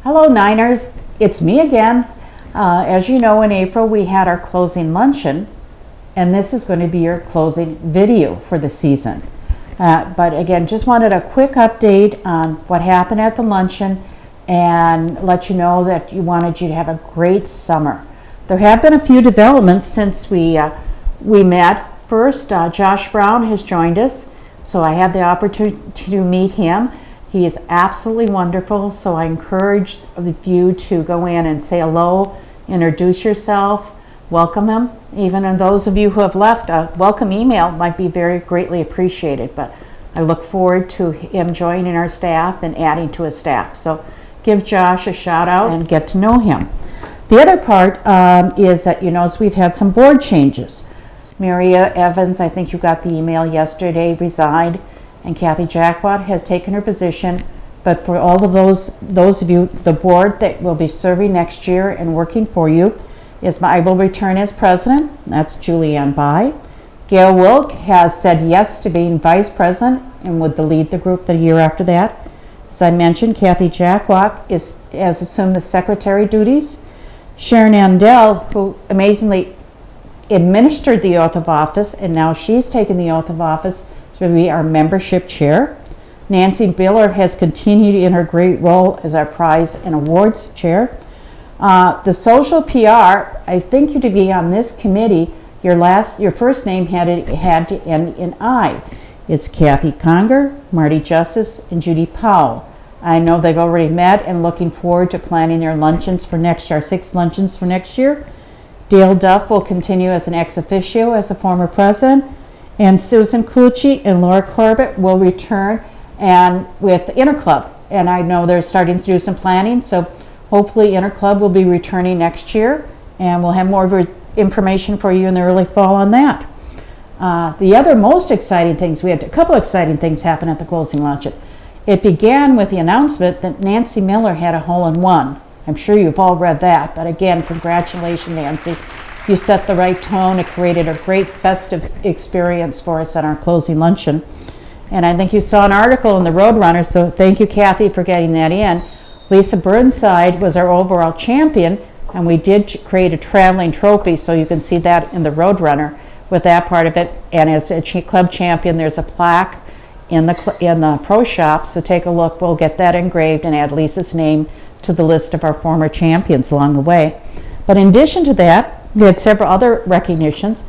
Hello Niners, it's me again. As you know, in April we had our closing luncheon, and this is going to be your closing video for the season. But again, just wanted a quick update on what happened at the luncheon and let you know that we wanted you to have a great summer. There have been a few developments since we met. First, Josh Brown has joined us, so I had the opportunity to meet him. He is absolutely wonderful, so I encourage you to go in and say hello, introduce yourself, welcome him. Even those of you who have left, a welcome email might be very greatly appreciated, but I look forward to him joining our staff and adding to his staff. So give Josh a shout out and get to know him. The other part is that, as we've had some board changes. Maria Evans, I think you got the email yesterday, resigned, and Kathy Jackwat has taken her position. But for all of those of you, the board that will be serving next year and working for you I will return as president. That's Julianne Bai. Gail Wilk has said yes to being vice president and would lead the group the year after that. As I mentioned, Kathy Jackwat has assumed the secretary duties. Sharon Andel, who amazingly administered the oath of office, and now she's taken the oath of office to be our membership chair. Nancy Biller has continued in her great role as our prize and awards chair. The social PR, I think you to be on this committee, your first name had to end in I. It's Kathy Conger, Marty Justice, and Judy Powell. I know they've already met and looking forward to planning their luncheons for next year, our 6 luncheons for next year. Dale Duff will continue as an ex officio as a former president, and Susan Clucci and Laura Corbett will return and with Interclub. And I know they're starting to do some planning, so hopefully Interclub will be returning next year, and we'll have more information for you in the early fall on that. The other most exciting things, we had a couple exciting things happen at the closing luncheon. It began with the announcement that Nancy Miller had a hole-in-one. I'm sure you've all read that, but again, congratulations, Nancy. You set the right tone. It created a great festive experience for us at our closing luncheon. And I think you saw an article in the Roadrunner, so thank you, Kathy, for getting that in. Lisa Burnside was our overall champion, and we did create a traveling trophy, so you can see that in the Roadrunner with that part of it. And as a club champion, there's a plaque in the pro shop, so take a look. We'll get that engraved and add Lisa's name to the list of our former champions along the way. But in addition to that, we had several other recognitions.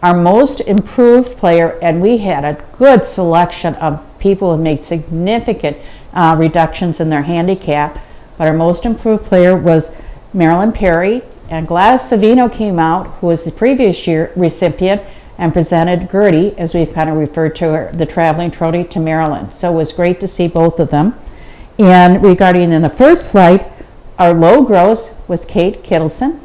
Our most improved player, and we had a good selection of people who made significant reductions in their handicap, but our most improved player was Marilyn Perry, and Gladys Savino came out, who was the previous year recipient, and presented Gertie, as we've kind of referred to her, the traveling trophy to Marilyn. So it was great to see both of them. And regarding in the first flight, our low gross was Kate Kittleson.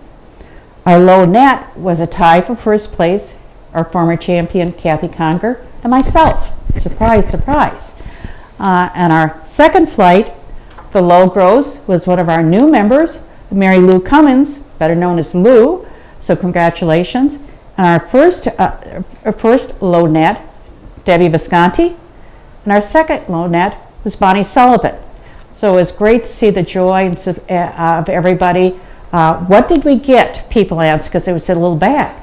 Our low net was a tie for first place, our former champion Kathy Conger, and myself. Surprise, surprise. And our second flight, the low gross, was one of our new members, Mary Lou Cummins, better known as Lou, so congratulations. And our first low net, Debbie Visconti, and our second low net was Bonnie Sullivan. So it was great to see the joy of everybody. What did we get? People asked, because it was a little bag.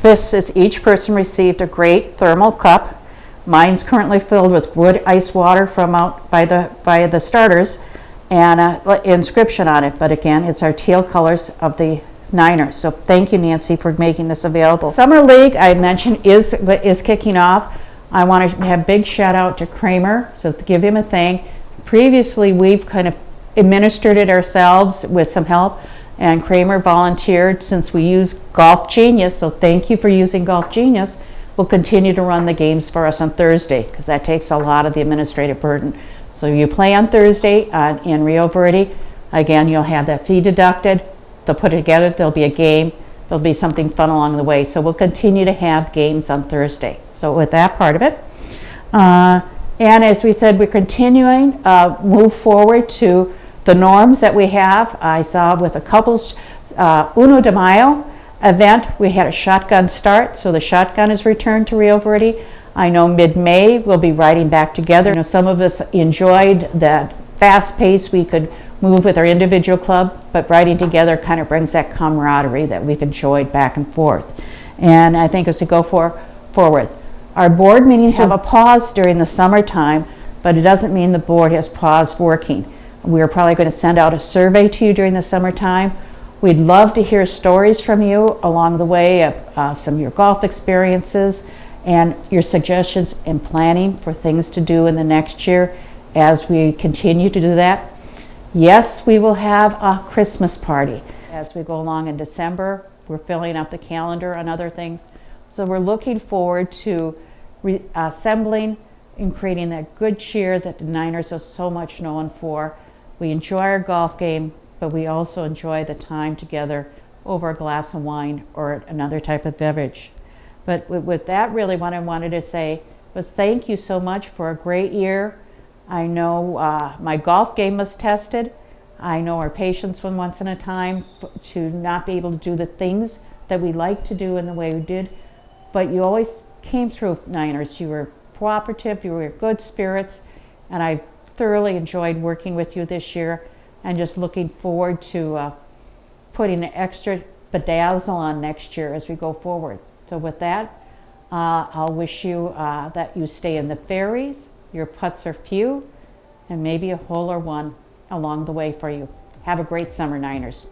This is, each person received a great thermal cup. Mine's currently filled with wood ice water from out by the starters, and an inscription on it. But again, it's our teal colors of the Niners. So thank you, Nancy, for making this available. Summer League, I mentioned, is kicking off. I want to have big shout out to Kramer, so to give him a thank. Previously, we've kind of administered it ourselves with some help, and Kramer volunteered since we use Golf Genius, so thank you for using Golf Genius. We'll continue to run the games for us on Thursday, because that takes a lot of the administrative burden. So you play on Thursday in Rio Verde. Again, you'll have that fee deducted. They'll put it together. There'll be a game. There'll be something fun along the way. So we'll continue to have games on Thursday. So with that part of it. And as we said, we're continuing, move forward to the norms that we have. I saw with a couples Uno de Mayo event, we had a shotgun start, so the shotgun is returned to Rio Verde. I know mid-May we'll be riding back together. Some of us enjoyed that fast pace we could move with our individual club, but riding together kind of brings that camaraderie that we've enjoyed back and forth. And I think as we go forward, our board meetings have a pause during the summertime, but it doesn't mean the board has paused working. We're probably going to send out a survey to you during the summertime. We'd love to hear stories from you along the way of some of your golf experiences and your suggestions in planning for things to do in the next year as we continue to do that. Yes, we will have a Christmas party as we go along in December. We're filling up the calendar on other things. So we're looking forward to assembling and creating that good cheer that the Niners are so much known for. We enjoy our golf game, but we also enjoy the time together over a glass of wine or another type of beverage. But with that, really what I wanted to say was thank you so much for a great year. I know my golf game was tested. I know our patience from once in a time to not be able to do the things that we like to do in the way we did. But you always came through, Niners. You were cooperative, you were good spirits, and I thoroughly enjoyed working with you this year and just looking forward to putting an extra bedazzle on next year as we go forward. So with that, I'll wish you that you stay in the fairies, your putts are few, and maybe a hole or one along the way for you. Have a great summer, Niners.